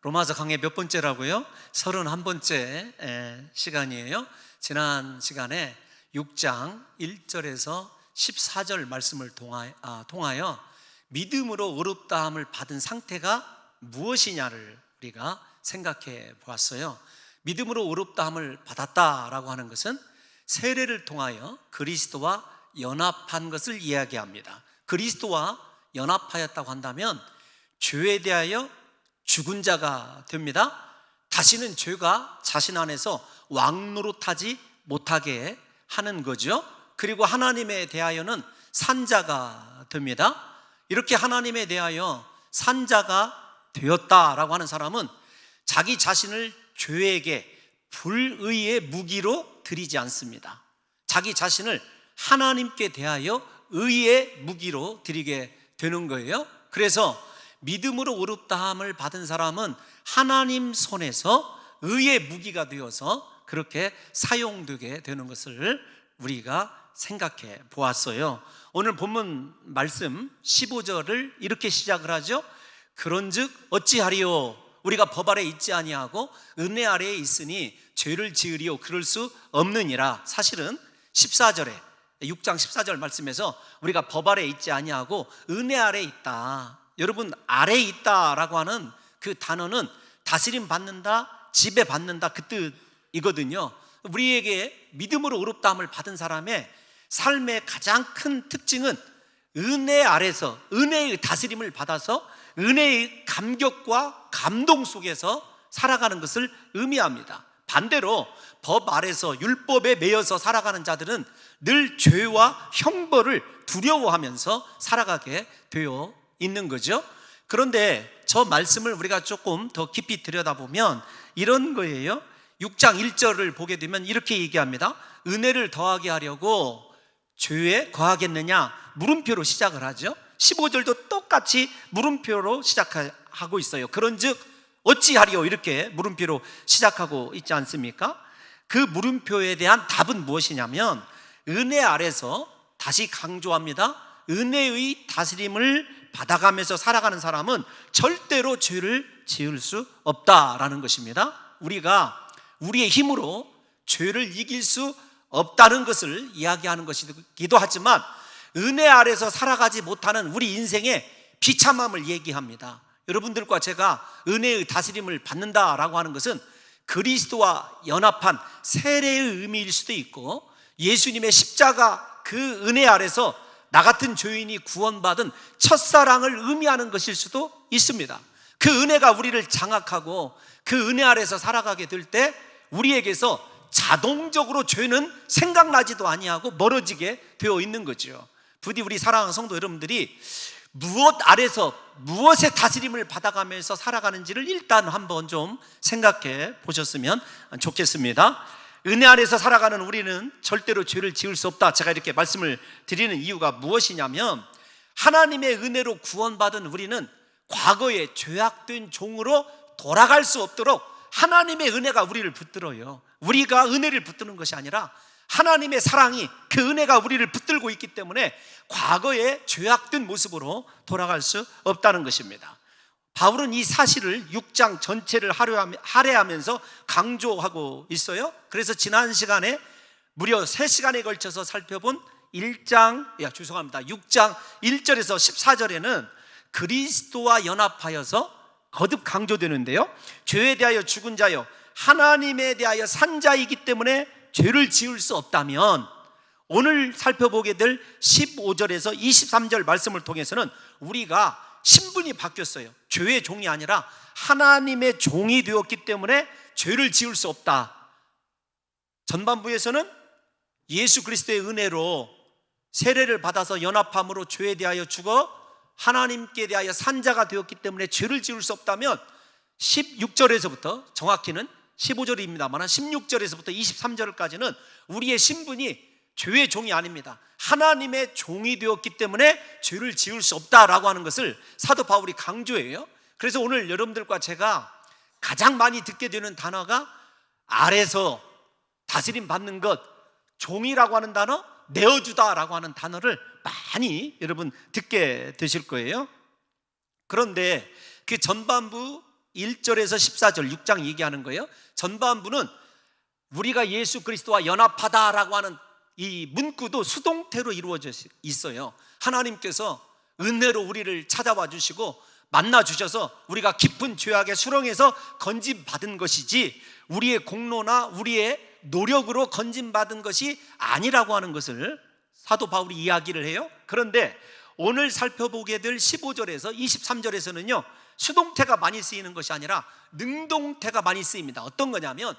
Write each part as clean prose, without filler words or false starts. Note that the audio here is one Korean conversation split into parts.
로마서 강의 몇 번째라고요? 31번째 시간이에요. 지난 시간에 6장 1절에서 14절 말씀을 통하여 믿음으로 의롭다함을 받은 상태가 무엇이냐를 우리가 생각해 보았어요. 믿음으로 의롭다함을 받았다라고 하는 것은 세례를 통하여 그리스도와 연합한 것을 이야기합니다. 그리스도와 연합하였다고 한다면 죄에 대하여 죽은 자가 됩니다. 다시는 죄가 자신 안에서 왕노릇하지 못하게 하는 거죠. 그리고 하나님에 대하여는 산자가 됩니다. 이렇게 하나님에 대하여 산자가 되었다라고 하는 사람은 자기 자신을 죄에게 불의의 무기로 드리지 않습니다. 자기 자신을 하나님께 대하여 의의 무기로 드리게 되는 거예요. 그래서 믿음으로 의롭다함을 받은 사람은 하나님 손에서 의의 무기가 되어서 그렇게 사용되게 되는 것을 우리가 생각해 보았어요. 오늘 본문 말씀 15절을 이렇게 시작을 하죠. 그런즉 어찌하리요? 우리가 법 아래 있지 아니하고 은혜 아래에 있으니 죄를 지으리요? 그럴 수 없느니라. 사실은 14절에 6장 14절 말씀에서 우리가 법 아래 있지 아니하고 은혜 아래에 있다. 여러분, 아래에 있다라고 하는 그 단어는 다스림 받는다, 지배 받는다 그 뜻이거든요. 우리에게 믿음으로 의롭다함을 받은 사람의 삶의 가장 큰 특징은 은혜 아래서 은혜의 다스림을 받아서 은혜의 감격과 감동 속에서 살아가는 것을 의미합니다. 반대로 법 아래서 율법에 매여서 살아가는 자들은 늘 죄와 형벌을 두려워하면서 살아가게 되어 있는 거죠. 그런데 저 말씀을 우리가 조금 더 깊이 들여다보면 이런 거예요. 6장 1절을 보게 되면 이렇게 얘기합니다. 은혜를 더하게 하려고 죄에 거하겠느냐? 물음표로 시작을 하죠. 15절도 똑같이 물음표로 시작하고 있어요. 그런즉 어찌하리요? 이렇게 물음표로 시작하고 있지 않습니까? 그 물음표에 대한 답은 무엇이냐면 은혜 아래서, 다시 강조합니다, 은혜의 다스림을 받아가면서 살아가는 사람은 절대로 죄를 지을 수 없다라는 것입니다. 우리가 우리의 힘으로 죄를 이길 수 없다는 것을 이야기하는 것이기도 하지만 은혜 아래서 살아가지 못하는 우리 인생의 비참함을 얘기합니다. 여러분들과 제가 은혜의 다스림을 받는다라고 하는 것은 그리스도와 연합한 세례의 의미일 수도 있고 예수님의 십자가 그 은혜 아래서 나 같은 죄인이 구원받은 첫사랑을 의미하는 것일 수도 있습니다. 그 은혜가 우리를 장악하고 그 은혜 아래서 살아가게 될 때 우리에게서 자동적으로 죄는 생각나지도 아니하고 멀어지게 되어 있는 거죠. 부디 우리 사랑하는 성도 여러분들이 무엇 아래서 무엇의 다스림을 받아가면서 살아가는지를 일단 한번 좀 생각해 보셨으면 좋겠습니다. 은혜 아래서 살아가는 우리는 절대로 죄를 지을 수 없다. 제가 이렇게 말씀을 드리는 이유가 무엇이냐면 하나님의 은혜로 구원받은 우리는 과거에 죄악된 종으로 돌아갈 수 없도록 하나님의 은혜가 우리를 붙들어요. 우리가 은혜를 붙드는 것이 아니라 하나님의 사랑이, 그 은혜가 우리를 붙들고 있기 때문에 과거의 죄악된 모습으로 돌아갈 수 없다는 것입니다. 바울은 이 사실을 6장 전체를 할애하면서 강조하고 있어요. 그래서 지난 시간에 무려 3시간에 걸쳐서 살펴본 6장 1절에서 14절에는 그리스도와 연합하여서 거듭 강조되는데요, 죄에 대하여 죽은 자여 하나님에 대하여 산 자이기 때문에 죄를 지을 수 없다면, 오늘 살펴보게 될 15절에서 23절 말씀을 통해서는 우리가 신분이 바뀌었어요. 죄의 종이 아니라 하나님의 종이 되었기 때문에 죄를 지을 수 없다. 전반부에서는 예수 그리스도의 은혜로 세례를 받아서 연합함으로 죄에 대하여 죽어 하나님께 대하여 산 자가 되었기 때문에 죄를 지을 수 없다면 16절에서부터, 정확히는 15절입니다만 16절에서부터 23절까지는 우리의 신분이 죄의 종이 아닙니다. 하나님의 종이 되었기 때문에 죄를 지을 수 없다라고 하는 것을 사도 바울이 강조해요. 그래서 오늘 여러분들과 제가 가장 많이 듣게 되는 단어가 아래서 다스림 받는 것, 종이라고 하는 단어, 내어주다라고 하는 단어를 많이 여러분 듣게 되실 거예요. 그런데 그 전반부 1절에서 14절 6장 얘기하는 거예요. 전반부는 우리가 예수 그리스도와 연합하다라고 하는 이 문구도 수동태로 이루어져 있어요. 하나님께서 은혜로 우리를 찾아와 주시고 만나 주셔서 우리가 깊은 죄악의 수렁에서 건짐받은 것이지 우리의 공로나 우리의 노력으로 건짐받은 것이 아니라고 하는 것을 사도 바울이 이야기를 해요. 그런데 오늘 살펴보게 될 15절에서 23절에서는요 수동태가 많이 쓰이는 것이 아니라 능동태가 많이 쓰입니다. 어떤 거냐면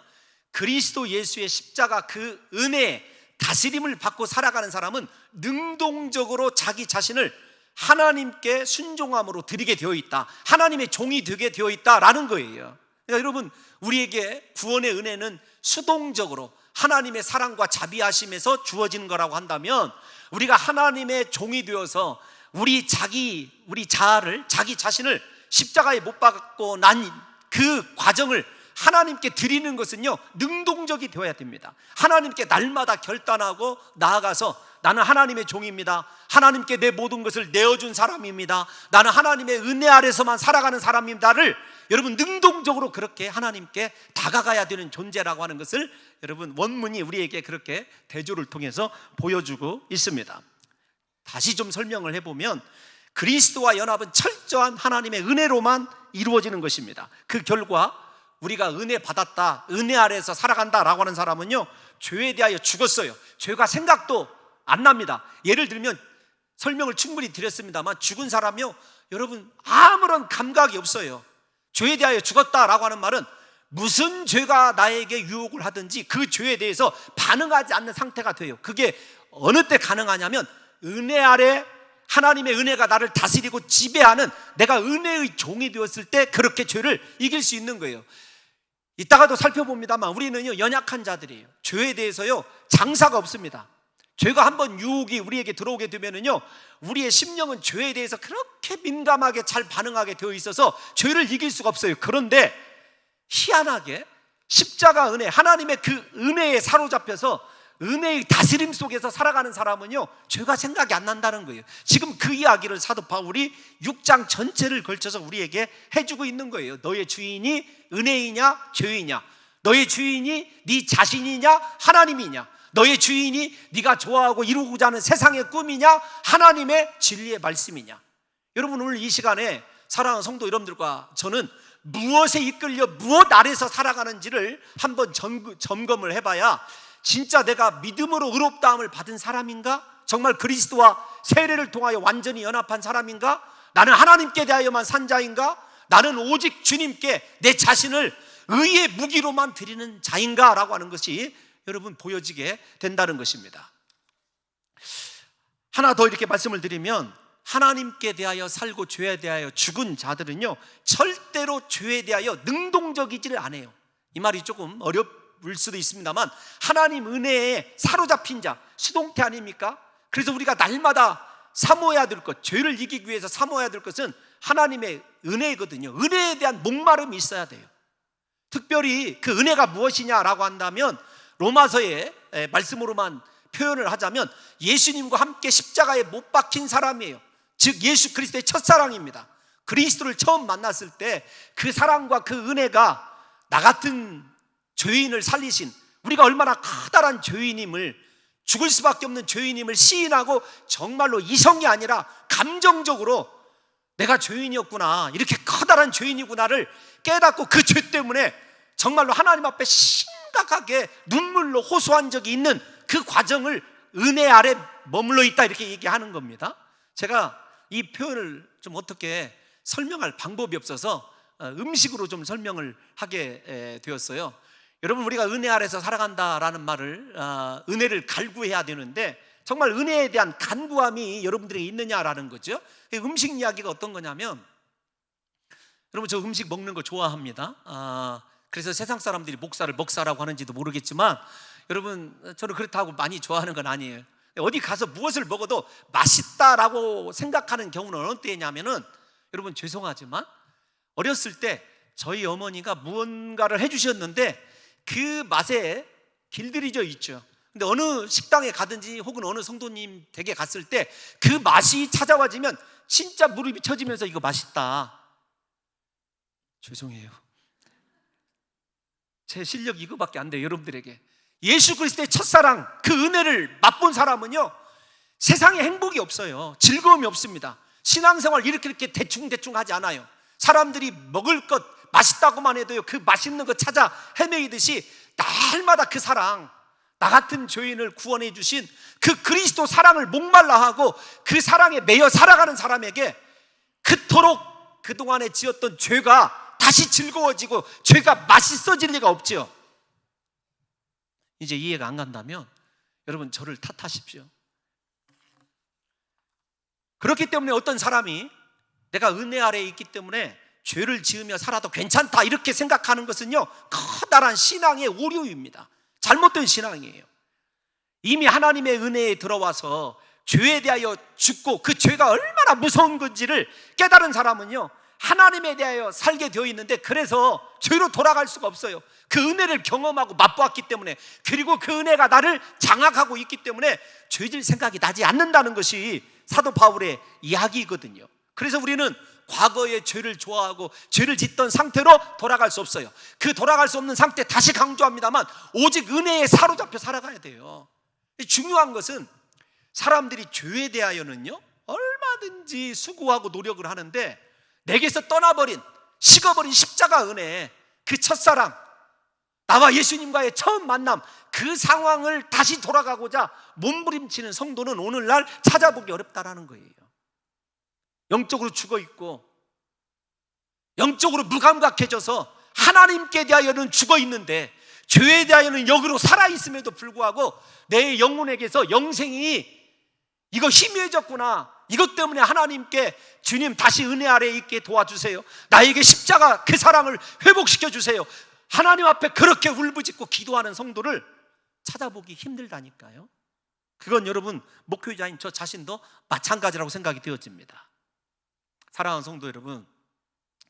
그리스도 예수의 십자가 그 은혜에 다스림을 받고 살아가는 사람은 능동적으로 자기 자신을 하나님께 순종함으로 드리게 되어 있다, 하나님의 종이 되게 되어 있다라는 거예요. 그러니까 여러분, 우리에게 구원의 은혜는 수동적으로 하나님의 사랑과 자비하심에서 주어지는 거라고 한다면, 우리가 하나님의 종이 되어서 우리 자아를, 자기 자신을 십자가에 못 박고 난 그 과정을 하나님께 드리는 것은요 능동적이 되어야 됩니다. 하나님께 날마다 결단하고 나아가서 나는 하나님의 종입니다, 하나님께 내 모든 것을 내어준 사람입니다, 나는 하나님의 은혜 아래서만 살아가는 사람입니다를 여러분 능동적으로 그렇게 하나님께 다가가야 되는 존재라고 하는 것을 여러분 원문이 우리에게 그렇게 대조를 통해서 보여주고 있습니다. 다시 좀 설명을 해보면 그리스도와 연합은 철저한 하나님의 은혜로만 이루어지는 것입니다. 그 결과 우리가 은혜 받았다, 은혜 아래에서 살아간다라고 하는 사람은요 죄에 대하여 죽었어요. 죄가 생각도 안 납니다. 예를 들면 설명을 충분히 드렸습니다만 죽은 사람이요 여러분 아무런 감각이 없어요. 죄에 대하여 죽었다라고 하는 말은 무슨 죄가 나에게 유혹을 하든지 그 죄에 대해서 반응하지 않는 상태가 돼요. 그게 어느 때 가능하냐면 은혜 아래 하나님의 은혜가 나를 다스리고 지배하는 내가 은혜의 종이 되었을 때 그렇게 죄를 이길 수 있는 거예요. 이따가도 살펴봅니다만 우리는요 연약한 자들이에요. 죄에 대해서요 장사가 없습니다. 죄가 한번 유혹이 우리에게 들어오게 되면은요 우리의 심령은 죄에 대해서 그렇게 민감하게 잘 반응하게 되어 있어서 죄를 이길 수가 없어요. 그런데 희한하게 십자가 은혜, 하나님의 그 은혜에 사로잡혀서 은혜의 다스림 속에서 살아가는 사람은요 죄가 생각이 안 난다는 거예요. 지금 그 이야기를 사도 바울이 6장 전체를 걸쳐서 우리에게 해주고 있는 거예요. 너의 주인이 은혜이냐 죄이냐, 너의 주인이 네 자신이냐 하나님이냐, 너의 주인이 네가 좋아하고 이루고자 하는 세상의 꿈이냐 하나님의 진리의 말씀이냐. 여러분 오늘 이 시간에 사랑하는 성도 여러분들과 저는 무엇에 이끌려 무엇 아래서 살아가는지를 한번 점검을 해봐야 진짜 내가 믿음으로 의롭다함을 받은 사람인가? 정말 그리스도와 세례를 통하여 완전히 연합한 사람인가? 나는 하나님께 대하여만 산 자인가? 나는 오직 주님께 내 자신을 의의 무기로만 드리는 자인가? 라고 하는 것이 여러분 보여지게 된다는 것입니다. 하나 더 이렇게 말씀을 드리면 하나님께 대하여 살고 죄에 대하여 죽은 자들은요 절대로 죄에 대하여 능동적이지를 않아요. 이 말이 조금 어렵을 수도 있습니다만 하나님 은혜에 사로잡힌 자, 수동태 아닙니까? 그래서 우리가 날마다 사모해야 될 것, 죄를 이기기 위해서 사모해야 될 것은 하나님의 은혜거든요. 은혜에 대한 목마름이 있어야 돼요. 특별히 그 은혜가 무엇이냐라고 한다면 로마서의 말씀으로만 표현을 하자면 예수님과 함께 십자가에 못 박힌 사람이에요. 즉 예수 그리스도의 첫사랑입니다. 그리스도를 처음 만났을 때 그 사랑과 그 은혜가 나 같은 죄인을 살리신, 우리가 얼마나 커다란 죄인임을, 죽을 수밖에 없는 죄인임을 시인하고 정말로 이성이 아니라 감정적으로 내가 죄인이었구나, 이렇게 커다란 죄인이구나를 깨닫고 그 죄 때문에 정말로 하나님 앞에 심각하게 눈물로 호소한 적이 있는 그 과정을 은혜 아래 머물러 있다, 이렇게 얘기하는 겁니다. 제가 이 표현을 좀 어떻게 설명할 방법이 없어서 음식으로 좀 설명을 하게 되었어요. 여러분 우리가 은혜 아래서 살아간다라는 말을 은혜를 갈구해야 되는데 정말 은혜에 대한 간구함이 여러분들에게 있느냐라는 거죠. 음식 이야기가 어떤 거냐면, 여러분 저 음식 먹는 거 좋아합니다. 그래서 세상 사람들이 목살을 먹사라고 하는지도 모르겠지만 여러분 저는 그렇다고 많이 좋아하는 건 아니에요. 어디 가서 무엇을 먹어도 맛있다라고 생각하는 경우는 어느 때냐면은, 여러분 죄송하지만 어렸을 때 저희 어머니가 무언가를 해주셨는데 그 맛에 길들여져 있죠. 근데 어느 식당에 가든지 혹은 어느 성도님 댁에 갔을 때 그 맛이 찾아와지면 진짜 무릎이 쳐지면서 이거 맛있다, 죄송해요. 제 실력 이거밖에 안 돼요. 여러분들에게 예수 그리스도의 첫사랑, 그 은혜를 맛본 사람은요, 세상에 행복이 없어요. 즐거움이 없습니다. 신앙생활 이렇게 대충 하지 않아요. 사람들이 먹을 것 맛있다고만 해도요, 그 맛있는 거 찾아 헤매이듯이 날마다 그 사랑, 나 같은 죄인을 구원해 주신 그 그리스도 사랑을 목말라 하고 그 사랑에 매여 살아가는 사람에게 그토록 그동안에 지었던 죄가 다시 즐거워지고 죄가 맛있어질 리가 없죠. 이제 이해가 안 간다면 여러분 저를 탓하십시오. 그렇기 때문에 어떤 사람이 내가 은혜 아래에 있기 때문에 죄를 지으며 살아도 괜찮다 이렇게 생각하는 것은요, 커다란 신앙의 오류입니다. 잘못된 신앙이에요. 이미 하나님의 은혜에 들어와서 죄에 대하여 죽고 그 죄가 얼마나 무서운 건지를 깨달은 사람은요, 하나님에 대하여 살게 되어 있는데, 그래서 죄로 돌아갈 수가 없어요. 그 은혜를 경험하고 맛보았기 때문에, 그리고 그 은혜가 나를 장악하고 있기 때문에 죄질 생각이 나지 않는다는 것이 사도 바울의 이야기거든요. 그래서 우리는 과거의 죄를 좋아하고 죄를 짓던 상태로 돌아갈 수 없어요. 그 돌아갈 수 없는 상태, 다시 강조합니다만, 오직 은혜에 사로잡혀 살아가야 돼요. 중요한 것은 사람들이 죄에 대하여는요, 얼마든지 수고하고 노력을 하는데, 내게서 떠나버린, 식어버린 십자가 은혜, 그 첫사랑, 나와 예수님과의 처음 만남, 그 상황을 다시 돌아가고자 몸부림치는 성도는 오늘날 찾아보기 어렵다라는 거예요. 영적으로 죽어있고 영적으로 무감각해져서 하나님께 대하여는 죽어있는데 죄에 대하여는 역으로 살아있음에도 불구하고 내 영혼에게서 영생이 이거 희미해졌구나, 이것 때문에 하나님께 주님 다시 은혜 아래에 있게 도와주세요, 나에게 십자가 그 사랑을 회복시켜 주세요, 하나님 앞에 그렇게 울부짖고 기도하는 성도를 찾아보기 힘들다니까요. 그건 여러분 목회자인 저 자신도 마찬가지라고 생각이 되어집니다. 사랑하는 성도 여러분,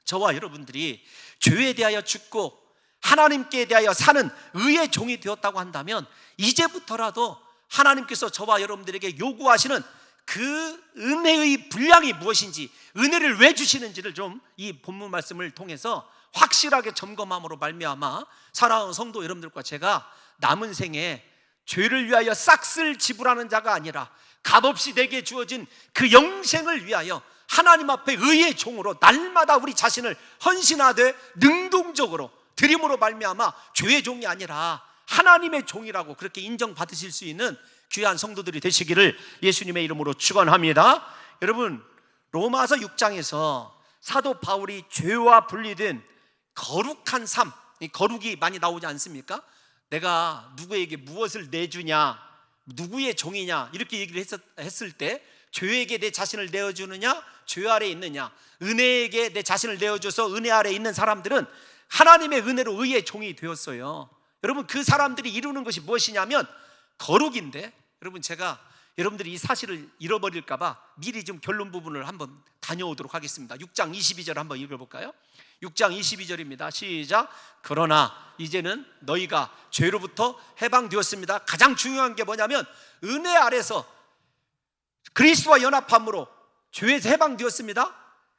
저와 여러분들이 죄에 대하여 죽고 하나님께 대하여 사는 의의 종이 되었다고 한다면, 이제부터라도 하나님께서 저와 여러분들에게 요구하시는 그 은혜의 분량이 무엇인지, 은혜를 왜 주시는지를 좀 이 본문 말씀을 통해서 확실하게 점검함으로 말미암아 사랑하는 성도 여러분들과 제가 남은 생에 죄를 위하여 싹쓸 지불하는 자가 아니라 값없이 내게 주어진 그 영생을 위하여 하나님 앞에 의의 종으로 날마다 우리 자신을 헌신하되 능동적으로 드림으로 말미암아 죄의 종이 아니라 하나님의 종이라고 그렇게 인정받으실 수 있는 귀한 성도들이 되시기를 예수님의 이름으로 축원합니다. 여러분, 로마서 6장에서 사도 바울이 죄와 분리된 거룩한 삶, 이 거룩이 많이 나오지 않습니까? 내가 누구에게 무엇을 내주냐, 누구의 종이냐, 이렇게 얘기를 했을 때 죄에게 내 자신을 내어주느냐, 죄 아래에 있느냐, 은혜에게 내 자신을 내어줘서 은혜 아래에 있는 사람들은 하나님의 은혜로 의의 종이 되었어요. 여러분, 그 사람들이 이루는 것이 무엇이냐면 거룩인데, 여러분 제가 여러분들이 이 사실을 잃어버릴까봐 미리 좀 결론 부분을 한번 다녀오도록 하겠습니다. 6장 22절 한번 읽어볼까요? 6장 22절입니다. 시작. 그러나 이제는 너희가 죄로부터 해방되었습니다. 가장 중요한 게 뭐냐면 은혜 아래서 그리스도와 연합함으로 죄에서 해방되었습니다.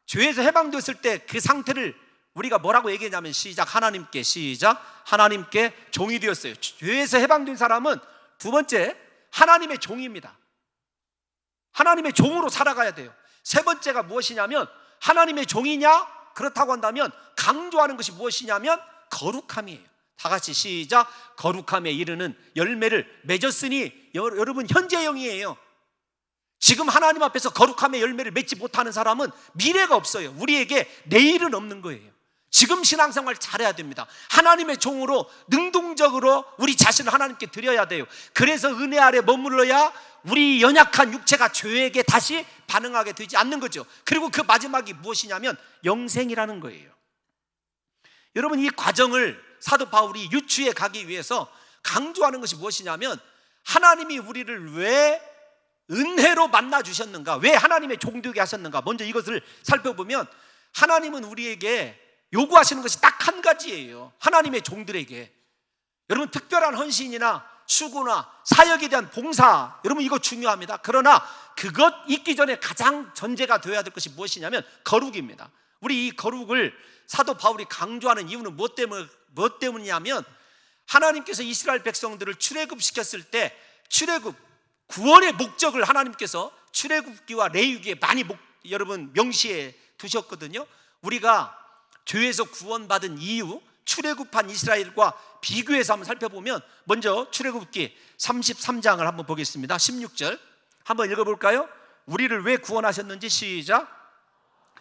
죄에서 해방되었을 때 그 상태를 우리가 뭐라고 얘기하냐면, 시작. 하나님께, 시작. 하나님께 종이 되었어요. 죄에서 해방된 사람은 두 번째 하나님의 종입니다. 하나님의 종으로 살아가야 돼요. 세 번째가 무엇이냐면, 하나님의 종이냐? 그렇다고 한다면 강조하는 것이 무엇이냐면 거룩함이에요. 다 같이 시작. 거룩함에 이르는 열매를 맺었으니, 여러분 현재형이에요. 지금 하나님 앞에서 거룩함의 열매를 맺지 못하는 사람은 미래가 없어요. 우리에게 내일은 없는 거예요. 지금 신앙생활 잘해야 됩니다. 하나님의 종으로 능동적으로 우리 자신을 하나님께 드려야 돼요. 그래서 은혜 아래 머물러야 우리 연약한 육체가 죄에게 다시 반응하게 되지 않는 거죠. 그리고 그 마지막이 무엇이냐면 영생이라는 거예요. 여러분, 이 과정을 사도 바울이 유추해 가기 위해서 강조하는 것이 무엇이냐면, 하나님이 우리를 왜 은혜로 만나 주셨는가, 왜 하나님의 종되게 하셨는가. 먼저 이것을 살펴보면 하나님은 우리에게 요구하시는 것이 딱 한 가지예요. 하나님의 종들에게, 여러분, 특별한 헌신이나 수고나 사역에 대한 봉사, 여러분 이거 중요합니다. 그러나 그것 있기 전에 가장 전제가 되어야 될 것이 무엇이냐면 거룩입니다. 우리 이 거룩을 사도 바울이 강조하는 이유는 무엇 때문이냐면 하나님께서 이스라엘 백성들을 출애굽시켰을 때 출애굽 구원의 목적을 하나님께서 출애굽기와 레위기에 많이 여러분 명시해 두셨거든요. 우리가 죄에서 구원받은 이유, 출애굽한 이스라엘과 비교해서 한번 살펴보면 먼저 출애굽기 33장을 한번 보겠습니다. 16절 한번 읽어볼까요? 우리를 왜 구원하셨는지 시작.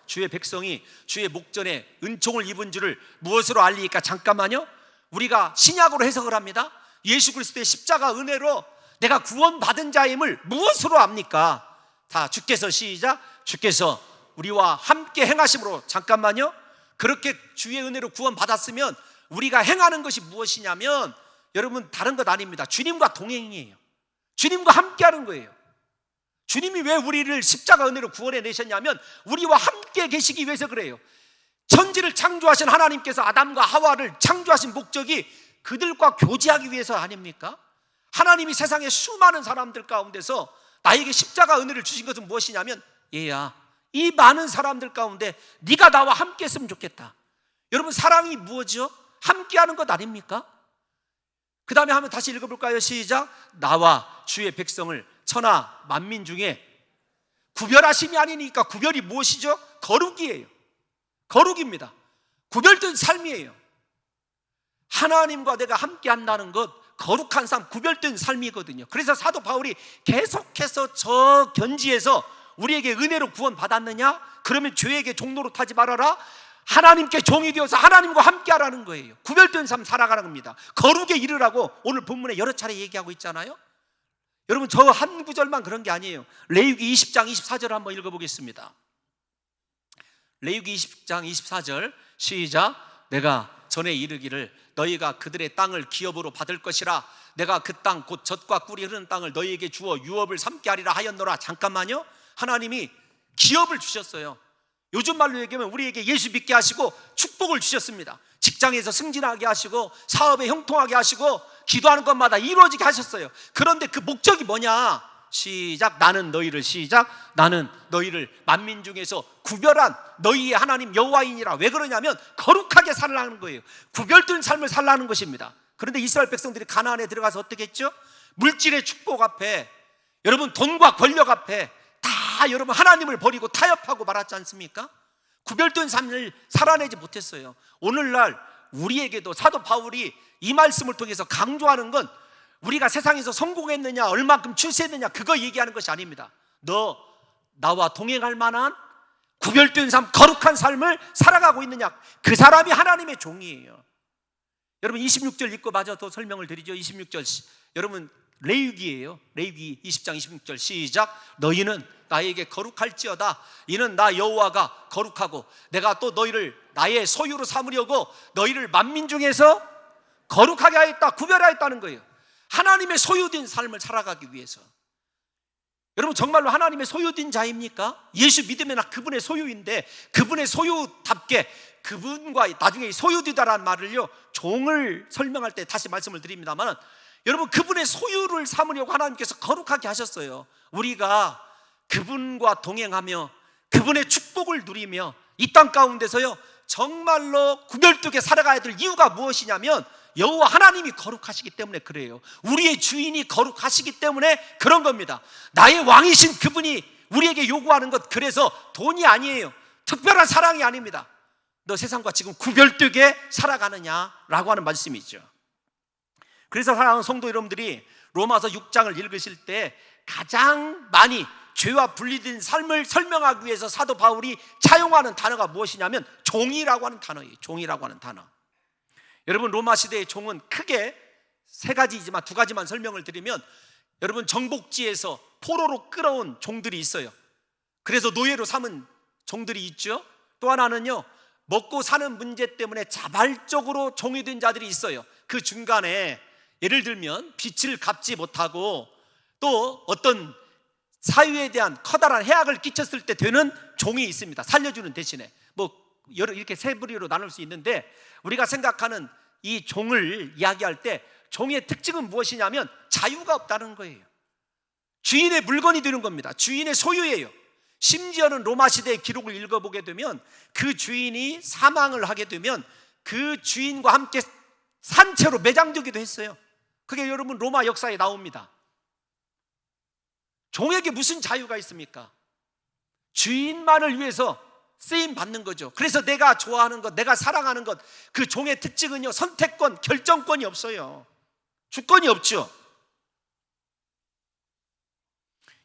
주의 백성이 주의 목전에 은총을 입은 줄을 무엇으로 알리니까? 잠깐만요. 우리가 신약으로 해석을 합니다. 예수 그리스도의 십자가 은혜로 내가 구원받은 자임을 무엇으로 압니까? 다 주께서 시작. 주께서 우리와 함께 행하심으로. 잠깐만요. 그렇게 주의 은혜로 구원받았으면 우리가 행하는 것이 무엇이냐면 여러분 다른 것 아닙니다. 주님과 동행이에요. 주님과 함께 하는 거예요. 주님이 왜 우리를 십자가 은혜로 구원해 내셨냐면 우리와 함께 계시기 위해서 그래요. 천지를 창조하신 하나님께서 아담과 하와를 창조하신 목적이 그들과 교제하기 위해서 아닙니까? 하나님이 세상의 수많은 사람들 가운데서 나에게 십자가 은혜를 주신 것은 무엇이냐면 얘야, 이 많은 사람들 가운데 네가 나와 함께 했으면 좋겠다. 여러분 사랑이 무엇이죠? 함께하는 것 아닙니까? 그 다음에 한번 다시 읽어볼까요? 시작. 나와 주의 백성을 천하 만민 중에 구별하심이 아니니까 구별이 무엇이죠? 거룩이에요. 거룩입니다. 구별된 삶이에요. 하나님과 내가 함께 한다는 것, 거룩한 삶, 구별된 삶이거든요. 그래서 사도 바울이 계속해서 저 견지에서 우리에게 은혜로 구원 받았느냐? 그러면 죄에게 종로로 타지 말아라. 하나님께 종이 되어서 하나님과 함께 하라는 거예요. 구별된 삶 살아가는 겁니다. 거룩에 이르라고 오늘 본문에 여러 차례 얘기하고 있잖아요. 여러분 저 한 구절만 그런 게 아니에요. 레위기 20장 24절 한번 읽어보겠습니다. 레위기 20장 24절 시작. 내가 전에 이르기를 너희가 그들의 땅을 기업으로 받을 것이라. 내가 그 땅 곧 젖과 꿀이 흐르는 땅을 너희에게 주어 유업을 삼게 하리라 하였노라. 잠깐만요. 하나님이 기업을 주셨어요. 요즘 말로 얘기하면 우리에게 예수 믿게 하시고 축복을 주셨습니다. 직장에서 승진하게 하시고 사업에 형통하게 하시고 기도하는 것마다 이루어지게 하셨어요. 그런데 그 목적이 뭐냐? 시작. 나는 너희를 시작. 나는 너희를 만민 중에서 구별한 너희의 하나님 여호와이니라. 왜 그러냐면 거룩하게 살라는 거예요. 구별된 삶을 살라는 것입니다. 그런데 이스라엘 백성들이 가나안에 들어가서 어떻게 했죠? 물질의 축복 앞에, 여러분 돈과 권력 앞에 다 여러분 하나님을 버리고 타협하고 말았지 않습니까? 구별된 삶을 살아내지 못했어요. 오늘날 우리에게도 사도 바울이 이 말씀을 통해서 강조하는 건 우리가 세상에서 성공했느냐, 얼마큼 출세했느냐, 그거 얘기하는 것이 아닙니다. 너 나와 동행할 만한 구별된 삶, 거룩한 삶을 살아가고 있느냐, 그 사람이 하나님의 종이에요. 여러분 26절 읽고 마저 더 설명을 드리죠. 26절 여러분 레위기예요. 레위기 20장 26절 시작. 너희는 나에게 거룩할지어다. 이는 나 여호와가 거룩하고 내가 또 너희를 나의 소유로 삼으려고 너희를 만민 중에서 거룩하게 하였다, 구별하였다는 거예요. 하나님의 소유된 삶을 살아가기 위해서. 여러분 정말로 하나님의 소유된 자입니까? 예수 믿으면 그분의 소유인데 그분의 소유답게 그분과 나중에 소유되다라는 말을요 종을 설명할 때 다시 말씀을 드립니다만, 여러분 그분의 소유를 삼으려고 하나님께서 거룩하게 하셨어요. 우리가 그분과 동행하며 그분의 축복을 누리며 이 땅 가운데서요 정말로 구별되게 살아가야 될 이유가 무엇이냐면 여호와 하나님이 거룩하시기 때문에 그래요. 우리의 주인이 거룩하시기 때문에 그런 겁니다. 나의 왕이신 그분이 우리에게 요구하는 것, 그래서 돈이 아니에요. 특별한 사랑이 아닙니다. 너 세상과 지금 구별되게 살아가느냐라고 하는 말씀이죠. 그래서 사랑하는 성도 여러분들이 로마서 6장을 읽으실 때 가장 많이 죄와 분리된 삶을 설명하기 위해서 사도 바울이 차용하는 단어가 무엇이냐면 종이라고 하는 단어예요. 종이라고 하는 단어. 여러분 로마 시대의 종은 크게 세 가지이지만 두 가지만 설명을 드리면, 여러분 정복지에서 포로로 끌어온 종들이 있어요. 그래서 노예로 삼은 종들이 있죠. 또 하나는요 먹고 사는 문제 때문에 자발적으로 종이 된 자들이 있어요. 그 중간에 예를 들면 빚을 갚지 못하고 또 어떤 사유에 대한 커다란 해악을 끼쳤을 때 되는 종이 있습니다. 살려주는 대신에 이렇게 세 부류로 나눌 수 있는데, 우리가 생각하는 이 종을 이야기할 때 종의 특징은 무엇이냐면 자유가 없다는 거예요. 주인의 물건이 되는 겁니다. 주인의 소유예요. 심지어는 로마 시대의 기록을 읽어보게 되면 그 주인이 사망을 하게 되면 그 주인과 함께 산채로 매장되기도 했어요. 그게 여러분 로마 역사에 나옵니다. 종에게 무슨 자유가 있습니까? 주인만을 위해서 쓰임 받는 거죠. 그래서 내가 좋아하는 것, 내가 사랑하는 것, 그 종의 특징은요, 선택권, 결정권이 없어요. 주권이 없죠.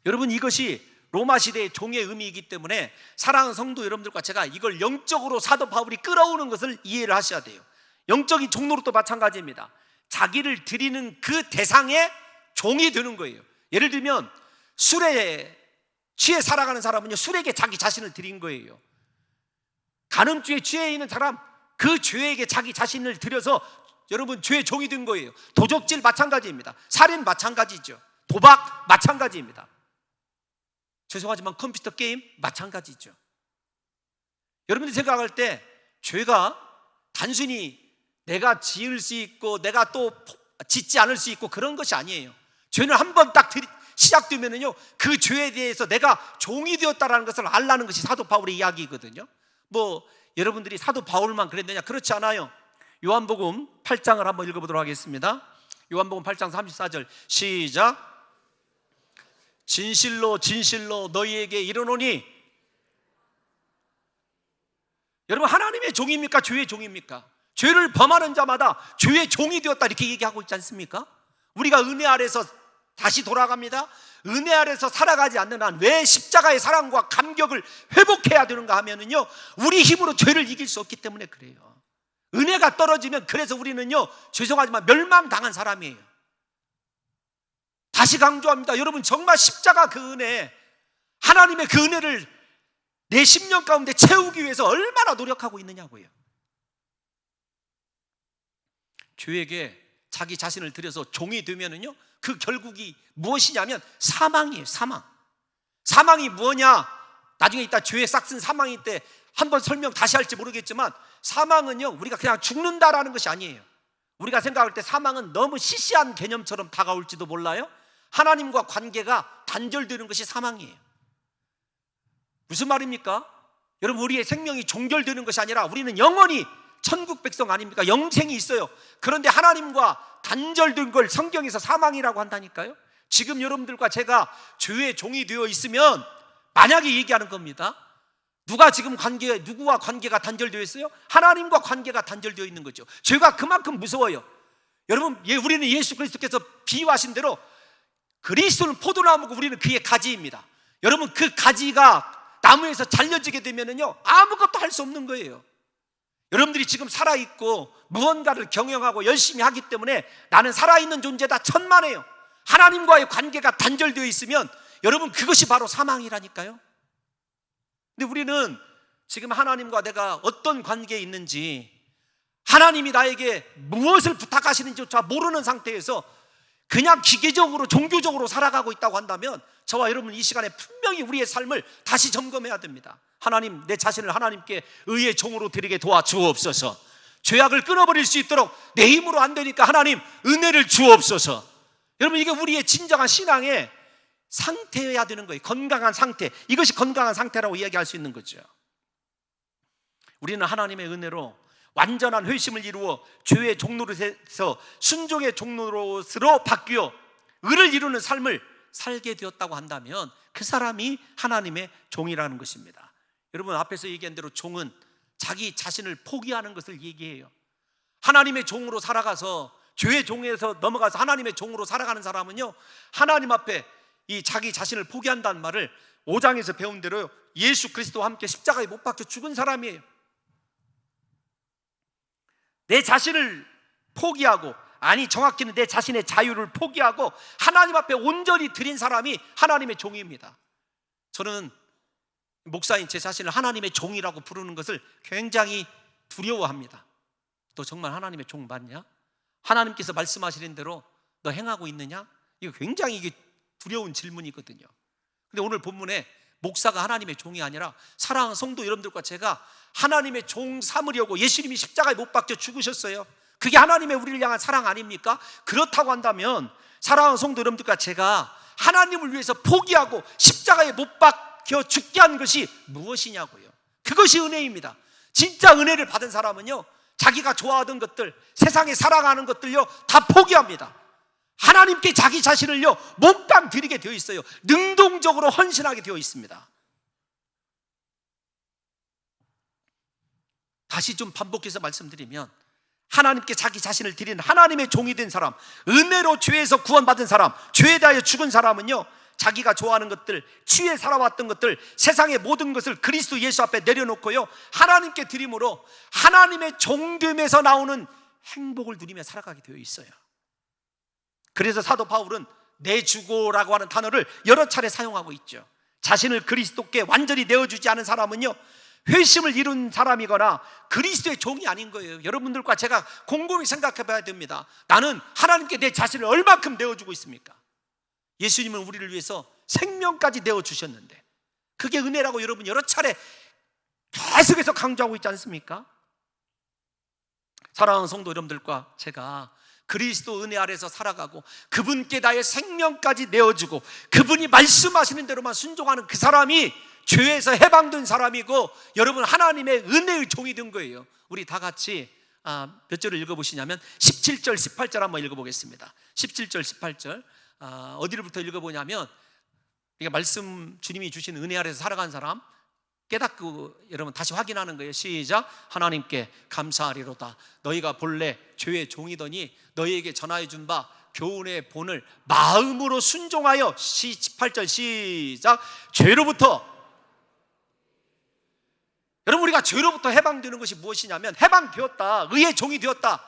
여러분, 이것이 로마 시대의 종의 의미이기 때문에 사랑하는 성도 여러분들과 제가 이걸 영적으로 사도 바울이 끌어오는 것을 이해를 하셔야 돼요. 영적인 종로로도 마찬가지입니다. 자기를 드리는 그 대상의 종이 되는 거예요. 예를 들면 술에 취해 살아가는 사람은요, 술에게 자기 자신을 드린 거예요. 간음죄에 취해 있는 사람, 그 죄에게 자기 자신을 드려서 여러분 죄의 종이 된 거예요. 도적질 마찬가지입니다. 살인 마찬가지죠. 도박 마찬가지입니다. 죄송하지만 컴퓨터 게임 마찬가지죠. 여러분들이 생각할 때 죄가 단순히 내가 지을 수 있고 내가 또 짓지 않을 수 있고 그런 것이 아니에요. 죄는 한 번 딱 시작되면은요, 그 죄에 대해서 내가 종이 되었다라는 것을 알라는 것이 사도 바울의 이야기거든요. 뭐 여러분들이 사도 바울만 그랬느냐? 그렇지 않아요. 요한복음 8장을 한번 읽어보도록 하겠습니다. 요한복음 8장 34절 시작. 진실로 진실로 너희에게 이르노니. 여러분, 하나님의 종입니까? 죄의 종입니까? 죄를 범하는 자마다 죄의 종이 되었다 이렇게 얘기하고 있지 않습니까? 우리가 은혜 아래서 다시 돌아갑니다. 은혜 아래서 살아가지 않는 한 왜 십자가의 사랑과 감격을 회복해야 되는가 하면은요, 우리 힘으로 죄를 이길 수 없기 때문에 그래요. 은혜가 떨어지면 그래서 우리는요, 죄송하지만 멸망당한 사람이에요. 다시 강조합니다. 여러분, 정말 십자가 그 은혜, 하나님의 그 은혜를 내 심령 가운데 채우기 위해서 얼마나 노력하고 있느냐고요. 죄에게 자기 자신을 들여서 종이 되면은요, 그 결국이 무엇이냐면 사망이에요. 사망. 사망이 뭐냐? 나중에 이따 죄에 싹쓴 사망일 때 한번 설명 다시 할지 모르겠지만, 사망은요, 우리가 그냥 죽는다라는 것이 아니에요. 우리가 생각할 때 사망은 너무 시시한 개념처럼 다가올지도 몰라요. 하나님과 관계가 단절되는 것이 사망이에요. 무슨 말입니까? 여러분, 우리의 생명이 종결되는 것이 아니라 우리는 영원히 천국 백성 아닙니까? 영생이 있어요. 그런데 하나님과 단절된 걸 성경에서 사망이라고 한다니까요. 지금 여러분들과 제가 죄의 종이 되어 있으면 만약에 얘기하는 겁니다. 누구와 관계가 단절되어 있어요? 하나님과 관계가 단절되어 있는 거죠. 죄가 그만큼 무서워요. 여러분, 우리는 예수 그리스도께서 비유하신 대로 그리스도는 포도나무고 우리는 그의 가지입니다. 여러분, 그 가지가 나무에서 잘려지게 되면은요, 아무것도 할 수 없는 거예요. 여러분들이 지금 살아있고 무언가를 경영하고 열심히 하기 때문에 나는 살아있는 존재다 천만에요. 하나님과의 관계가 단절되어 있으면 여러분, 그것이 바로 사망이라니까요. 근데 우리는 지금 하나님과 내가 어떤 관계에 있는지, 하나님이 나에게 무엇을 부탁하시는지조차 모르는 상태에서 그냥 기계적으로 종교적으로 살아가고 있다고 한다면 저와 여러분 이 시간에 분명히 우리의 삶을 다시 점검해야 됩니다. 하나님, 내 자신을 하나님께 의의 종으로 드리게 도와주옵소서. 죄악을 끊어버릴 수 있도록 내 힘으로 안 되니까 하나님 은혜를 주옵소서. 여러분, 이게 우리의 진정한 신앙의 상태여야 되는 거예요. 건강한 상태. 이것이 건강한 상태라고 이야기할 수 있는 거죠. 우리는 하나님의 은혜로 완전한 회심을 이루어 죄의 종로로서 순종의 종로로 바뀌어 의를 이루는 삶을 살게 되었다고 한다면 그 사람이 하나님의 종이라는 것입니다. 여러분, 앞에서 얘기한 대로 종은 자기 자신을 포기하는 것을 얘기해요. 하나님의 종으로 살아가서 죄의 종에서 넘어가서 하나님의 종으로 살아가는 사람은요, 하나님 앞에 이 자기 자신을 포기한다는 말을 5장에서 배운 대로 예수 그리스도와 함께 십자가에 못 박혀 죽은 사람이에요. 내 자신을 포기하고, 아니 정확히는 내 자신의 자유를 포기하고 하나님 앞에 온전히 드린 사람이 하나님의 종입니다. 저는 목사인 제 자신을 하나님의 종이라고 부르는 것을 굉장히 두려워합니다. 너 정말 하나님의 종 맞냐? 하나님께서 말씀하시는 대로 너 행하고 있느냐? 이거 굉장히 이게 두려운 질문이거든요. 근데 오늘 본문에 목사가 하나님의 종이 아니라 사랑하는 성도 여러분들과 제가 하나님의 종 삼으려고 예수님이 십자가에 못 박혀 죽으셨어요. 그게 하나님의 우리를 향한 사랑 아닙니까? 그렇다고 한다면 사랑하는 성도 여러분들과 제가 하나님을 위해서 포기하고 십자가에 못 박혀 죽게 한 것이 무엇이냐고요. 그것이 은혜입니다. 진짜 은혜를 받은 사람은요, 자기가 좋아하던 것들, 세상에 살아가는 것들요 다 포기합니다. 하나님께 자기 자신을요 몽땅 드리게 되어 있어요. 능동적으로 헌신하게 되어 있습니다. 다시 좀 반복해서 말씀드리면, 하나님께 자기 자신을 드리는 하나님의 종이 된 사람, 은혜로 죄에서 구원받은 사람, 죄에 대하여 죽은 사람은요, 자기가 좋아하는 것들, 취해 살아왔던 것들, 세상의 모든 것을 그리스도 예수 앞에 내려놓고요, 하나님께 드림으로 하나님의 종됨에서 나오는 행복을 누리며 살아가게 되어 있어요. 그래서 사도 바울은 내주고라고 하는 단어를 여러 차례 사용하고 있죠. 자신을 그리스도께 완전히 내어주지 않은 사람은요, 회심을 이룬 사람이거나 그리스도의 종이 아닌 거예요. 여러분들과 제가 곰곰이 생각해 봐야 됩니다. 나는 하나님께 내 자신을 얼마큼 내어주고 있습니까? 예수님은 우리를 위해서 생명까지 내어주셨는데, 그게 은혜라고 여러분 여러 차례 계속해서 강조하고 있지 않습니까? 사랑하는 성도 여러분들과 제가 그리스도 은혜 아래서 살아가고 그분께 나의 생명까지 내어주고 그분이 말씀하시는 대로만 순종하는 그 사람이 죄에서 해방된 사람이고, 여러분 하나님의 은혜의 종이 된 거예요. 우리 다 같이 몇 절을 읽어보시냐면 17절 18절 한번 읽어보겠습니다. 17절 18절 어디로부터 읽어보냐면, 말씀 주님이 주신 은혜 아래서 살아간 사람 깨닫고 여러분 다시 확인하는 거예요. 시작. 하나님께 감사하리로다. 너희가 본래 죄의 종이더니 너희에게 전하여 준 바 교훈의 본을 마음으로 순종하여, 18절 시작. 죄로부터, 여러분 우리가 죄로부터 해방되는 것이 무엇이냐면, 해방되었다, 의의 종이 되었다,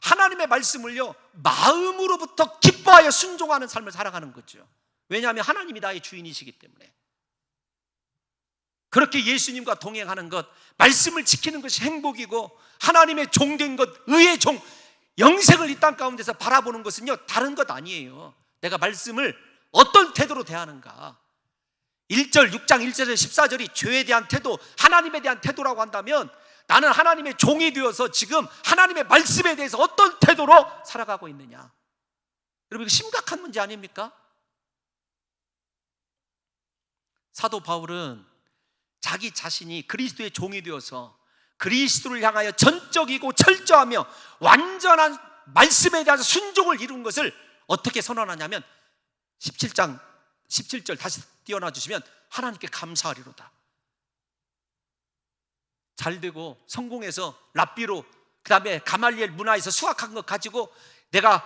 하나님의 말씀을요 마음으로부터 기뻐하여 순종하는 삶을 살아가는 거죠. 왜냐하면 하나님이 나의 주인이시기 때문에. 그렇게 예수님과 동행하는 것, 말씀을 지키는 것이 행복이고, 하나님의 종된 것, 의의 종, 영생을 이 땅 가운데서 바라보는 것은요 다른 것 아니에요. 내가 말씀을 어떤 태도로 대하는가. 1절 6장 1절에서 14절이 죄에 대한 태도, 하나님에 대한 태도라고 한다면, 나는 하나님의 종이 되어서 지금 하나님의 말씀에 대해서 어떤 태도로 살아가고 있느냐. 여러분 이거 심각한 문제 아닙니까? 사도 바울은 자기 자신이 그리스도의 종이 되어서 그리스도를 향하여 전적이고 철저하며 완전한 말씀에 대한 순종을 이룬 것을 어떻게 선언하냐면, 17장 17절 다시 띄워놔 주시면, 하나님께 감사하리로다. 잘되고 성공해서 랍비로, 그 다음에 가말리엘 문화에서 수학한 것 가지고 내가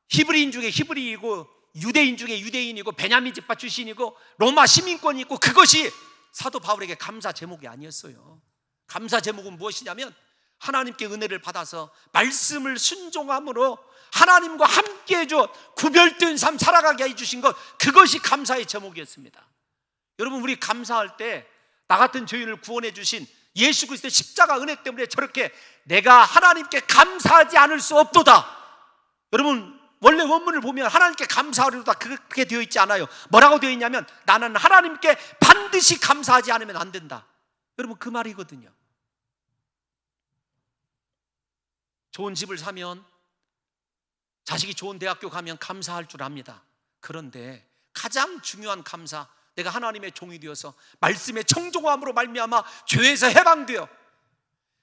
히브리인 중에 히브리이고 유대인 중에 유대인이고 베냐민 집파 출신이고 로마 시민권이 있고, 그것이 사도 바울에게 감사 제목이 아니었어요. 감사 제목은 무엇이냐면, 하나님께 은혜를 받아서 말씀을 순종함으로 하나님과 함께 해줘 구별된 삶 살아가게 해주신 것, 그것이 감사의 제목이었습니다. 여러분 우리 감사할 때 나 같은 죄인을 구원해 주신 예수 그리스도의 십자가 은혜 때문에 저렇게 내가 하나님께 감사하지 않을 수 없도다. 여러분 원래 원문을 보면 하나님께 감사하리로다 그렇게 되어 있지 않아요. 뭐라고 되어 있냐면, 나는 하나님께 반드시 감사하지 않으면 안 된다. 여러분 그 말이거든요. 좋은 집을 사면, 자식이 좋은 대학교 가면 감사할 줄 압니다. 그런데 가장 중요한 감사, 내가 하나님의 종이 되어서 말씀의 청종함으로 말미암아 죄에서 해방되어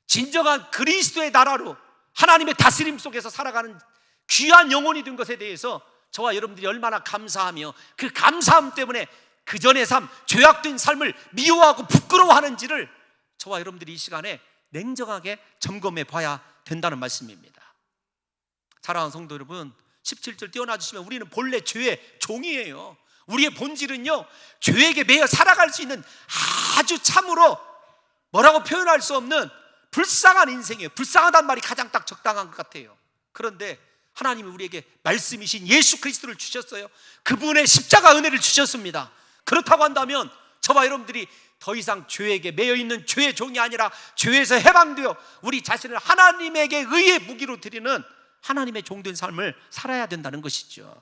진정한 그리스도의 나라로 하나님의 다스림 속에서 살아가는 귀한 영혼이 된 것에 대해서 저와 여러분들이 얼마나 감사하며, 그 감사함 때문에 그 전의 삶, 죄악된 삶을 미워하고 부끄러워하는지를 저와 여러분들이 이 시간에 냉정하게 점검해 봐야 된다는 말씀입니다. 사랑하는 성도 여러분, 17절 띄워놔 주시면, 우리는 본래 죄의 종이에요. 우리의 본질은요 죄에게 매여 살아갈 수 있는 아주 참으로 뭐라고 표현할 수 없는 불쌍한 인생이에요. 불쌍하다는 말이 가장 딱 적당한 것 같아요. 그런데 하나님이 우리에게 말씀이신 예수 그리스도를 주셨어요. 그분의 십자가 은혜를 주셨습니다. 그렇다고 한다면 저와 여러분들이 더 이상 죄에게 매여 있는 죄의 종이 아니라 죄에서 해방되어 우리 자신을 하나님에게 의의 무기로 드리는 하나님의 종된 삶을 살아야 된다는 것이죠.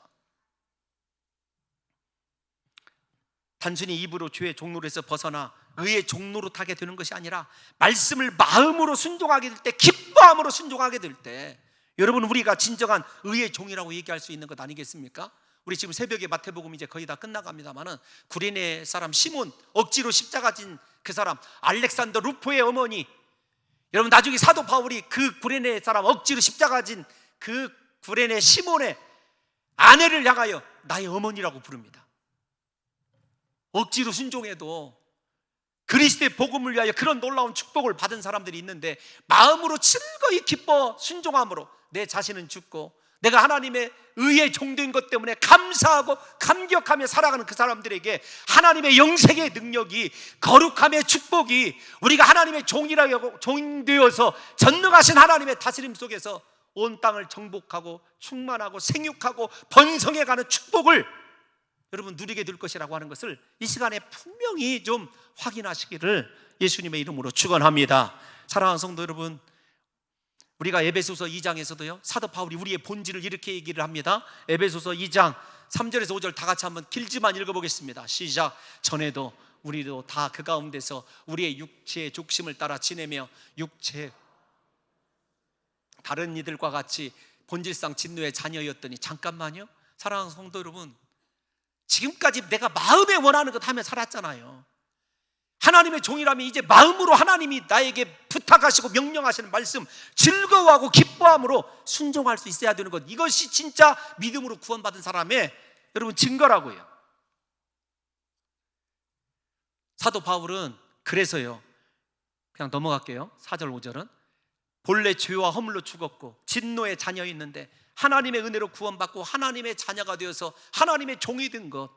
단순히 입으로 죄의 종로에서 벗어나 의의 종로로 타게 되는 것이 아니라, 말씀을 마음으로 순종하게 될 때, 기뻐함으로 순종하게 될 때, 여러분 우리가 진정한 의의 종이라고 얘기할 수 있는 것 아니겠습니까? 우리 지금 새벽에 마태복음 이제 거의 다 끝나갑니다만은 구레네 사람 시몬, 억지로 십자가 진 그 사람 알렉산더 루포의 어머니, 여러분 나중에 사도 바울이 그 구레네 사람 억지로 십자가 진 그 구레네 시몬의 아내를 향하여 나의 어머니라고 부릅니다. 억지로 순종해도 그리스도의 복음을 위하여 그런 놀라운 축복을 받은 사람들이 있는데, 마음으로 즐거이 기뻐 순종함으로 내 자신은 죽고 내가 하나님의 의의 종된 것 때문에 감사하고 감격하며 살아가는 그 사람들에게 하나님의 영생의 능력이, 거룩함의 축복이, 우리가 하나님의 종되어서 전능하신 하나님의 다스림 속에서 온 땅을 정복하고 충만하고 생육하고 번성해가는 축복을 여러분 누리게 될 것이라고 하는 것을 이 시간에 분명히 좀 확인하시기를 예수님의 이름으로 축원합니다. 사랑하는 성도 여러분, 우리가 에베소서 2장에서도요 사도 바울이 우리의 본질을 이렇게 얘기를 합니다. 에베소서 2장 3절에서 5절 다 같이 한번 길지만 읽어보겠습니다. 시작. 전에도 우리도 다 그 가운데서 우리의 육체의 족심을 따라 지내며 육체 다른 이들과 같이 본질상 진노의 자녀였더니, 잠깐만요. 사랑하는 성도 여러분, 지금까지 내가 마음에 원하는 것 하며 살았잖아요. 하나님의 종이라면 이제 마음으로 하나님이 나에게 부탁하시고 명령하시는 말씀 즐거워하고 기뻐함으로 순종할 수 있어야 되는 것, 이것이 진짜 믿음으로 구원받은 사람의 여러분 증거라고요. 사도 바울은 그래서요, 그냥 넘어갈게요. 4절 5절은 본래 죄와 허물로 죽었고 진노의 자녀였는데 하나님의 은혜로 구원받고 하나님의 자녀가 되어서 하나님의 종이 된 것,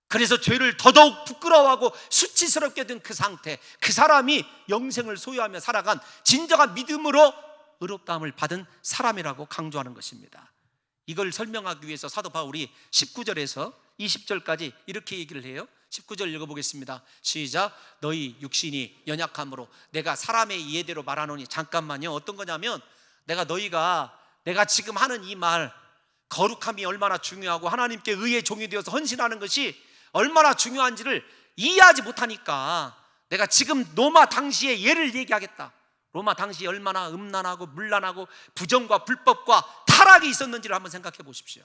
그래서 죄를 더더욱 부끄러워하고 수치스럽게 된 그 상태, 그 사람이 영생을 소유하며 살아간 진정한 믿음으로 의롭다함을 받은 사람이라고 강조하는 것입니다. 이걸 설명하기 위해서 사도 바울이 19절에서 20절까지 이렇게 얘기를 해요. 19절 읽어보겠습니다. 시작. 너희 육신이 연약함으로 내가 사람의 이해대로 말하노니. 잠깐만요. 어떤 거냐면, 내가 지금 하는 이 말, 거룩함이 얼마나 중요하고 하나님께 의의 종이 되어서 헌신하는 것이 얼마나 중요한지를 이해하지 못하니까 내가 지금 로마 당시의 예를 얘기하겠다. 로마 당시에 얼마나 음란하고 문란하고 부정과 불법과 타락이 있었는지를 한번 생각해 보십시오.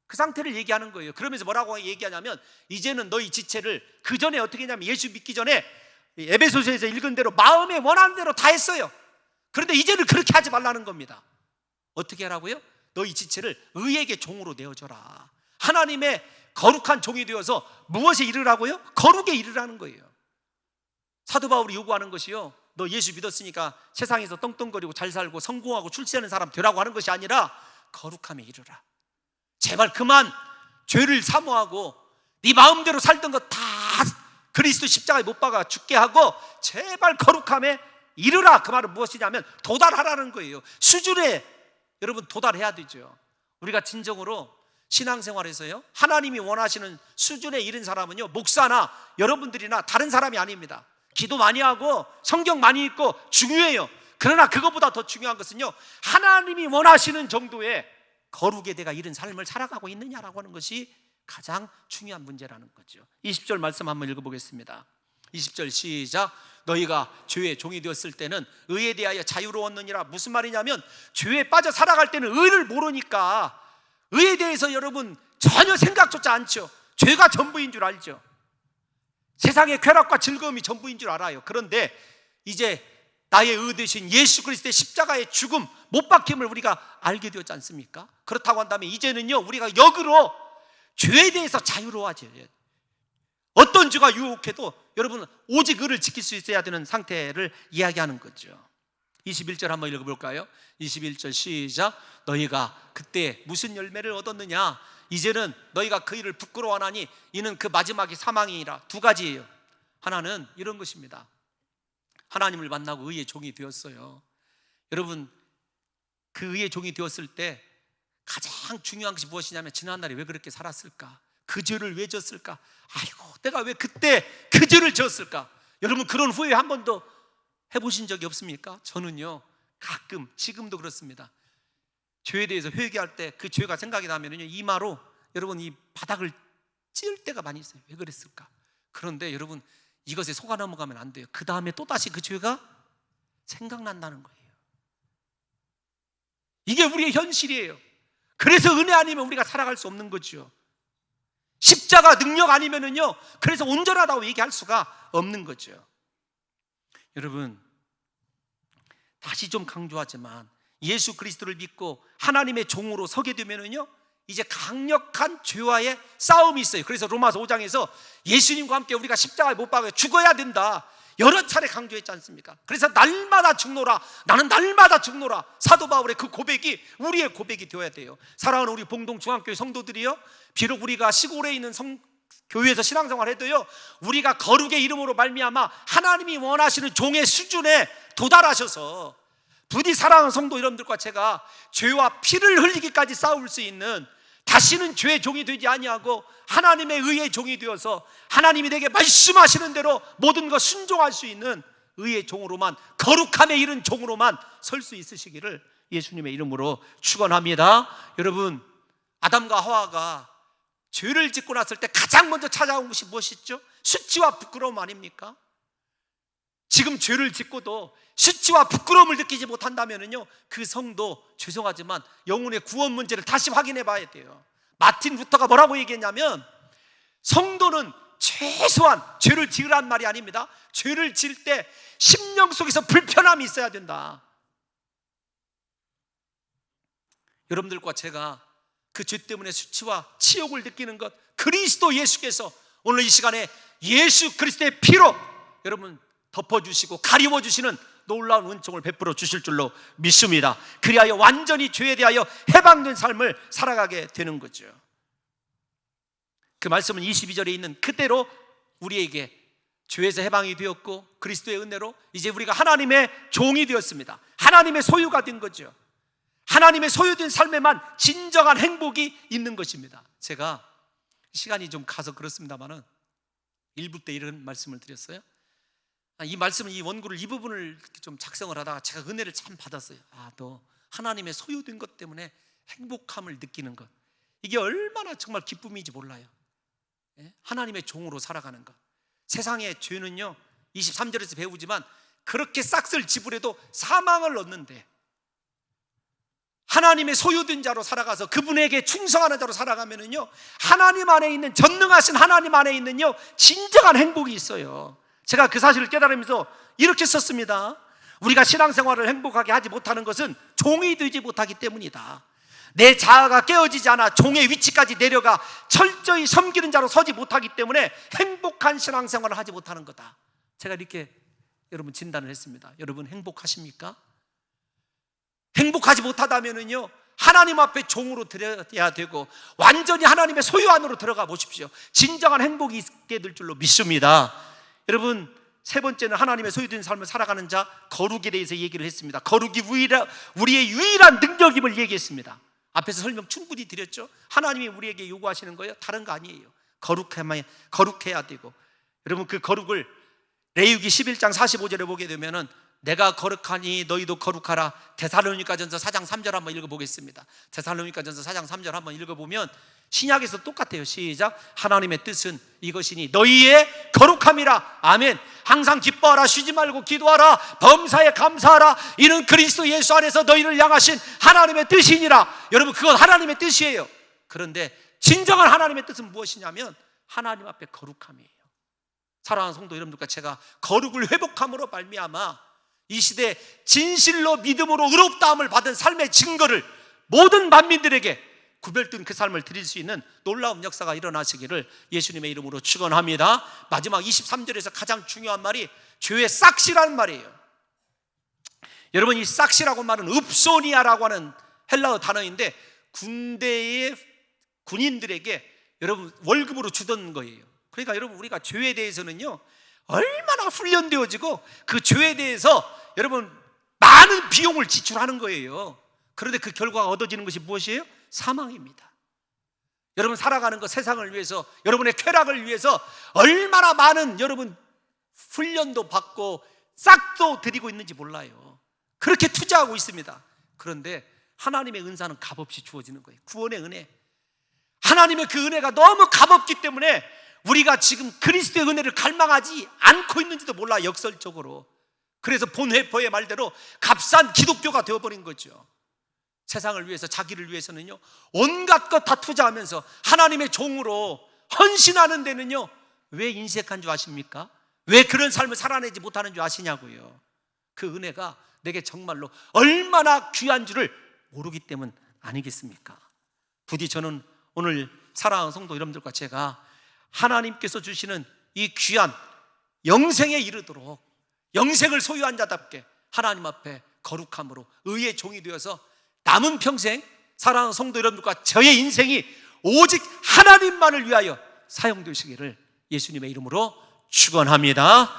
그 상태를 얘기하는 거예요. 그러면서 뭐라고 얘기하냐면, 이제는 너희 지체를, 그 전에 어떻게 했냐면 예수 믿기 전에 에베소서에서 읽은 대로 마음에 원하는 대로 다 했어요. 그런데 이제는 그렇게 하지 말라는 겁니다. 어떻게 하라고요? 너희 지체를 의에게 종으로 내어줘라. 하나님의 거룩한 종이 되어서 무엇에 이르라고요? 거룩에 이르라는 거예요. 사도 바울이 요구하는 것이요, 너 예수 믿었으니까 세상에서 떵떵거리고 잘 살고 성공하고 출세하는 사람 되라고 하는 것이 아니라 거룩함에 이르라. 제발 그만 죄를 사모하고 네 마음대로 살던 것 다 그리스도 십자가에 못 박아 죽게 하고 제발 거룩함에 이르라. 그 말은 무엇이냐면 도달하라는 거예요. 수준에 여러분 도달해야 되죠. 우리가 진정으로 신앙생활에서요, 하나님이 원하시는 수준에 이른 사람은요, 목사나 여러분들이나 다른 사람이 아닙니다. 기도 많이 하고 성경 많이 읽고 중요해요. 그러나 그것보다 더 중요한 것은요, 하나님이 원하시는 정도의 거룩에 내가 이른 삶을 살아가고 있느냐라고 하는 것이 가장 중요한 문제라는 거죠. 20절 말씀 한번 읽어보겠습니다. 20절 시작. 너희가 죄의 종이 되었을 때는 의에 대하여 자유로웠느니라. 무슨 말이냐면, 죄에 빠져 살아갈 때는 의를 모르니까 의에 대해서 여러분 전혀 생각조차 않죠. 죄가 전부인 줄 알죠. 세상의 쾌락과 즐거움이 전부인 줄 알아요. 그런데 이제 나의 의 되신 예수 그리스도의 십자가의 죽음, 못 박힘을 우리가 알게 되었지 않습니까? 그렇다고 한다면 이제는요, 우리가 역으로 죄에 대해서 자유로워져요. 어떤 죄가 유혹해도 여러분 오직 의를 지킬 수 있어야 되는 상태를 이야기하는 거죠. 21절 한번 읽어볼까요? 21절 시작. 너희가 그때 무슨 열매를 얻었느냐? 이제는 너희가 그 일을 부끄러워하나니 이는 그 마지막이 사망이니라. 두 가지예요. 하나는 이런 것입니다. 하나님을 만나고 의의 종이 되었어요. 여러분, 그 의의 종이 되었을 때 가장 중요한 것이 무엇이냐면, 지난날에 왜 그렇게 살았을까? 그 죄를 왜 졌을까? 아이고, 내가 왜 그때 그 죄를 졌을까? 여러분, 그런 후회 한 번도 해보신 적이 없습니까? 저는요, 가끔, 지금도 그렇습니다. 죄에 대해서 회개할 때 그 죄가 생각이 나면요, 이마로 여러분 이 바닥을 찌을 때가 많이 있어요. 왜 그랬을까? 그런데 여러분, 이것에 속아 넘어가면 안 돼요. 그 다음에 또다시 그 죄가 생각난다는 거예요. 이게 우리의 현실이에요. 그래서 은혜 아니면 우리가 살아갈 수 없는 거죠. 십자가 능력 아니면은요, 그래서 온전하다고 얘기할 수가 없는 거죠. 여러분, 다시 좀 강조하지만 예수 그리스도를 믿고 하나님의 종으로 서게 되면은요, 이제 강력한 죄와의 싸움이 있어요. 그래서 로마서 5장에서 예수님과 함께 우리가 십자가에 못 박혀 죽어야 된다, 여러 차례 강조했지 않습니까? 그래서 날마다 죽노라, 나는 날마다 죽노라. 사도 바울의 그 고백이 우리의 고백이 되어야 돼요. 사랑하는 우리 봉동 중앙교회 성도들이요, 비록 우리가 시골에 있는 교회에서 신앙생활 해도요, 우리가 거룩의 이름으로 말미암아 하나님이 원하시는 종의 수준에 도달하셔서 부디 사랑하는 성도 여러분들과 제가 죄와 피를 흘리기까지 싸울 수 있는, 다시는 죄의 종이 되지 아니하고 하나님의 의의 종이 되어서 하나님이 내게 말씀하시는 대로 모든 것 순종할 수 있는 의의 종으로만, 거룩함에 이른 종으로만 설 수 있으시기를 예수님의 이름으로 축원합니다. 여러분, 아담과 하와가 죄를 짓고 났을 때 가장 먼저 찾아온 것이 무엇이죠? 수치와 부끄러움 아닙니까? 지금 죄를 짓고도 수치와 부끄러움을 느끼지 못한다면요, 그 성도 죄송하지만 영혼의 구원 문제를 다시 확인해 봐야 돼요. 마틴 루터가 뭐라고 얘기했냐면, 성도는 최소한 죄를 지으란 말이 아닙니다. 죄를 지을 때 심령 속에서 불편함이 있어야 된다. 여러분들과 제가 그 죄 때문에 수치와 치욕을 느끼는 것, 그리스도 예수께서 오늘 이 시간에 예수 그리스도의 피로 여러분 덮어주시고 가리워주시는 놀라운 은총을 베풀어 주실 줄로 믿습니다. 그리하여 완전히 죄에 대하여 해방된 삶을 살아가게 되는 거죠. 그 말씀은 22절에 있는 그대로 우리에게 죄에서 해방이 되었고 그리스도의 은혜로 이제 우리가 하나님의 종이 되었습니다. 하나님의 소유가 된 거죠. 하나님의 소유된 삶에만 진정한 행복이 있는 것입니다. 제가 시간이 좀 가서 그렇습니다만은 1부 때 이런 말씀을 드렸어요. 이 말씀은, 이 원고를 이 부분을 좀 작성을 하다가 제가 은혜를 참 받았어요. 또 하나님의 소유된 것 때문에 행복함을 느끼는 것, 이게 얼마나 정말 기쁨인지 몰라요. 하나님의 종으로 살아가는 것. 세상의 죄는요, 23절에서 배우지만 그렇게 싹쓸 지불해도 사망을 얻는데, 하나님의 소유된 자로 살아가서 그분에게 충성하는 자로 살아가면은요, 하나님 안에 있는, 전능하신 하나님 안에 있는요, 진정한 행복이 있어요. 제가 그 사실을 깨달으면서 이렇게 썼습니다. 우리가 신앙생활을 행복하게 하지 못하는 것은 종이 되지 못하기 때문이다. 내 자아가 깨어지지 않아 종의 위치까지 내려가 철저히 섬기는 자로 서지 못하기 때문에 행복한 신앙생활을 하지 못하는 거다. 제가 이렇게 여러분 진단을 했습니다. 여러분 행복하십니까? 행복하지 못하다면은요, 하나님 앞에 종으로 드려야 되고 완전히 하나님의 소유 안으로 들어가 보십시오. 진정한 행복이 있게 될 줄로 믿습니다. 여러분, 세 번째는 하나님의 소유된 삶을 살아가는 자, 거룩에 대해서 얘기를 했습니다. 거룩이 우리의 유일한 능력임을 얘기했습니다. 앞에서 설명 충분히 드렸죠. 하나님이 우리에게 요구하시는 거예요, 다른 거 아니에요. 거룩해야 되고, 여러분 그 거룩을 레위기 11장 45절에 보게 되면은 내가 거룩하니 너희도 거룩하라. 데살로니가전서 4장 3절 한번 읽어보겠습니다. 데살로니가전서 4장 3절 한번 읽어보면 신약에서 똑같아요. 시작. 하나님의 뜻은 이것이니 너희의 거룩함이라. 아멘. 항상 기뻐하라, 쉬지 말고 기도하라, 범사에 감사하라. 이는 그리스도 예수 안에서 너희를 향하신 하나님의 뜻이니라. 여러분, 그건 하나님의 뜻이에요. 그런데 진정한 하나님의 뜻은 무엇이냐면 하나님 앞에 거룩함이에요. 사랑하는 성도 여러분들과 제가 거룩을 회복함으로 말미암아 이 시대에 진실로 믿음으로 의롭다함을 받은 삶의 증거를 모든 만민들에게 구별된 그 삶을 드릴 수 있는 놀라운 역사가 일어나시기를 예수님의 이름으로 축원합니다. 마지막 23절에서 가장 중요한 말이 죄의 싹시라는 말이에요. 여러분, 이 싹시라고 말은 읍소니아라고 하는 헬라어 단어인데 군대의 군인들에게 여러분 월급으로 주던 거예요. 그러니까 여러분, 우리가 죄에 대해서는요 얼마나 훈련되어지고 그 죄에 대해서 여러분 많은 비용을 지출하는 거예요. 그런데 그 결과가 얻어지는 것이 무엇이에요? 사망입니다. 여러분 살아가는 것, 세상을 위해서, 여러분의 쾌락을 위해서 얼마나 많은 여러분 훈련도 받고 싹도 드리고 있는지 몰라요. 그렇게 투자하고 있습니다. 그런데 하나님의 은사는 값없이 주어지는 거예요. 구원의 은혜, 하나님의 그 은혜가 너무 값없기 때문에 우리가 지금 그리스도의 은혜를 갈망하지 않고 있는지도 몰라, 역설적으로. 그래서 본회포의 말대로 값싼 기독교가 되어버린 거죠. 세상을 위해서, 자기를 위해서는요 온갖 것 다 투자하면서 하나님의 종으로 헌신하는 데는요 왜 인색한 줄 아십니까? 왜 그런 삶을 살아내지 못하는 줄 아시냐고요. 그 은혜가 내게 정말로 얼마나 귀한 줄을 모르기 때문 아니겠습니까? 부디 저는 오늘 사랑하는 성도 여러분들과 제가 하나님께서 주시는 이 귀한 영생에 이르도록 영생을 소유한 자답게 하나님 앞에 거룩함으로 의의 종이 되어서 남은 평생 사랑하는 성도 여러분들과 저의 인생이 오직 하나님만을 위하여 사용되시기를 예수님의 이름으로 축원합니다.